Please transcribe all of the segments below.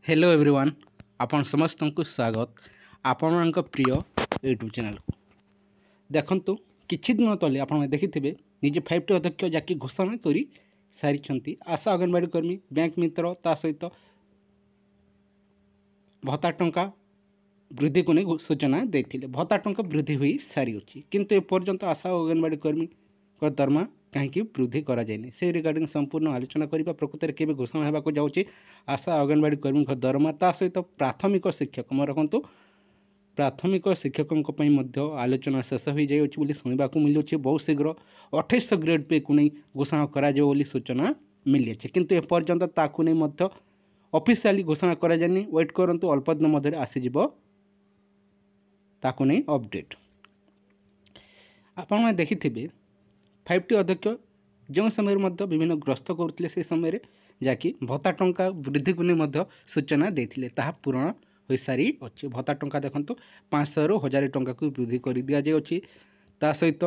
hello everyone आपण समस्त को स्वागत आपण प्रिय यूट्यूब चैनल को देखंतु किछि दिन तले आपण देखिथिबे निजे 5टी अध्यक्ष जाकी घोषणा करी सारी आशा अंगनवाड़ी कर्मी बैंक मित्र ता सहित भत्ता टंका वृद्धि को नहीं सूचना देते भत्ता टंका वृद्धि हो सारी अच्छी किंतु एपर्यंत आशा अंगनवाड़ी कर्मी को दरमा कहीं वृद्धि कराए से रिगार्डिंग संपूर्ण आलोचना करने प्रकृत में केवे घोषणा होगा जाऊँगी आशा अंगनवाड़ी कर्मी दरमा ता सहित प्राथमिक शिक्षक मैं रखु प्राथमिक शिक्षकों आलोचना शेष हो जाए शुणा मिलूँ बहुत शीघ्र 2800 ग्रेड पे को नहीं घोषणा करा सूचना मिली किंतु एपर्यंत ताकू नहीं ऑफिशियली घोषणा कराए वेट करूँ अल्प दिन मध्य आसीज ताकू नहीं अपडेट आपण देखिथे 5टी अध्यक्ष जो समय विभिन्न ग्रस्त करते से समय जहाँकि भत्ता टंका वृद्धि को नहीं सूचना देते पूरण हो सारी अच्छी भत्ता टंका देखो 500 ରୁ 1000 टंका को वृद्धि कर दि जाए ता सहित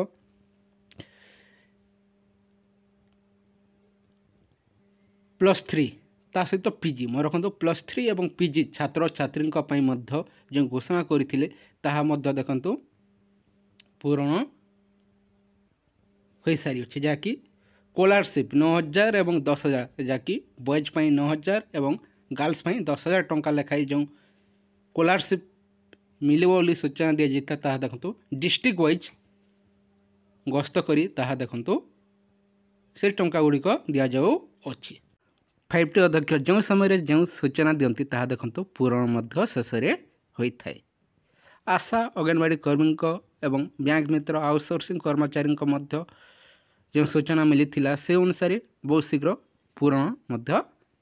+3 ता सहित पीजी मैं रखु +3 और पीजी छात्र छात्री जो घोषणा करते देखु पूरण हो सारी अच्छे जहाँकि स्कॉलरशिप 9000 और 10000 जहाँकि बॉयज 9000 और गर्ल्स 10000 टंका लेखाई जो स्कॉलरशिप मिले सूचना दि जाता देखो डिस्ट्रिक्ट वाइज गस्त करी देखु से टंका गुड़िक दि जाऊ अच्छी 5टी अध्यक्ष जो समय जो सूचना दिखती देखो पूरण शेष होता है आशा अंगनवाड़ी कर्मी एवं बैंक मित्र आउटसोर्सिंग कर्मचारी जो सूचना मिली से अनुसार बहुत शीघ्र पूरण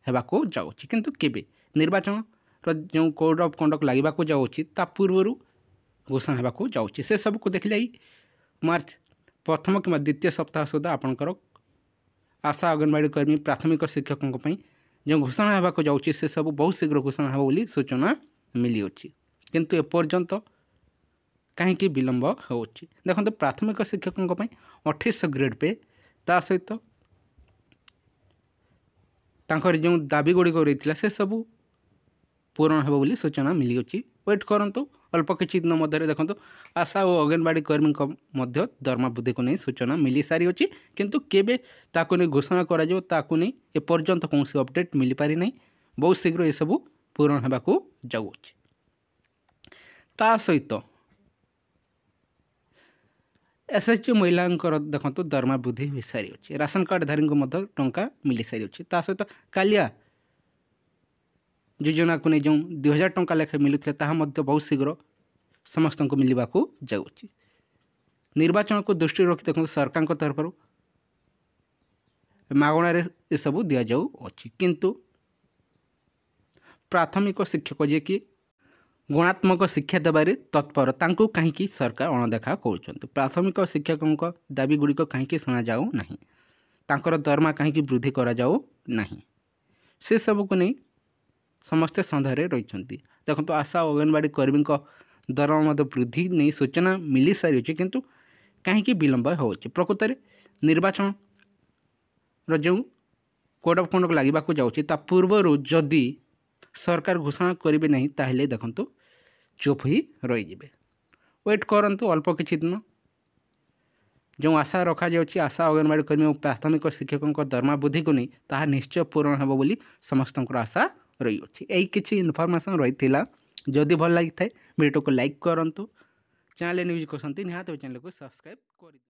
होगाको जाऊँगी किंतु केबे निर्वाचन जो कोड ऑफ कंडक्ट लगवाक जाऊँगी पूर्व घोषणा होगाको जाऊँगी से सबको देखिले मार्च प्रथम कि द्वितीय सप्ताह सुधा आपणकर आशा अंगनवाड़ी कर्मी प्राथमिक शिक्षकों जो घोषणा होगाको जाऊँगी से सब बहुत शीघ्र घोषणा हो सूचना मिली किंतु एपर्यंत कहीं विलंब हो देखो प्राथमिक शिक्षकों 2800 ग्रेड पे ता सहित जो दाबी गुड़िक रही से सब पूरण हो सूचना मिली वेट करूँ अल्प किछि दिन मध्य देखो आशा और अंगनवाड़ी कर्मी दरमा वृद्धि को नहीं सूचना मिली सारी अच्छी किंतु केबे ताकू नहीं घोषणा नहीं एपर्यंत कौन अपडेट मिल पारि नहीं बहुत शीघ्र ये सब पूरण होगाको जाऊँगी ता सहित एसएचजी महिला देखो दरमा वृद्धि हो सारी अच्छी राशन कार्ड धारी को टंका मिल सारी अच्छी सहित कालिया योजना को नहीं जो 2000 टंका लेखा मिलूता बहुत शीघ्र समस्त को मिलवा जाऊँगी निर्वाचन को दृष्टि रखी देखो सरकार तरफ मागणार ये सब दि जाऊँगी किंतु प्राथमिक शिक्षक जी कि गुणात्मक शिक्षा देवारे तत्पर तांको कहीं सरकार अणदेखा कर प्राथमिक शिक्षकों दाबी गुड़िक कहीं शुणा जाऊ नहीं तांकर दरमा कहीं वृद्धि करा जाऊ नहीं से सब को नहीं समस्ते सन्देह रही देखो आशा अंगनवाड़ी कर्मी दरमा वृद्धि नहीं सूचना मिली सारी अच्छी किंतु कहीं विलंब हो प्रकृत में निर्वाचन जो कोड ऑफ कंडक्ट लगवाक जाऊँगी पूर्व जदि सरकार घोषणा करेंगे नहीं ताहले देखो चुप ही रही वेट करूँ अल्प किछि दिन जो आशा रखा जाउछि आशा अंगनवाड़ी कर्मी और प्राथमिक शिक्षकों दरमा वृद्धि को नहीं ताहा निश्चय पूरण हो समस्त आशा रही अच्छी यही किसी इनफॉरमेशन रही जदि भल लगी था वीडियो को लाइक करूँ चैनल न्यूज को निहात चैनल को सब्सक्राइब कर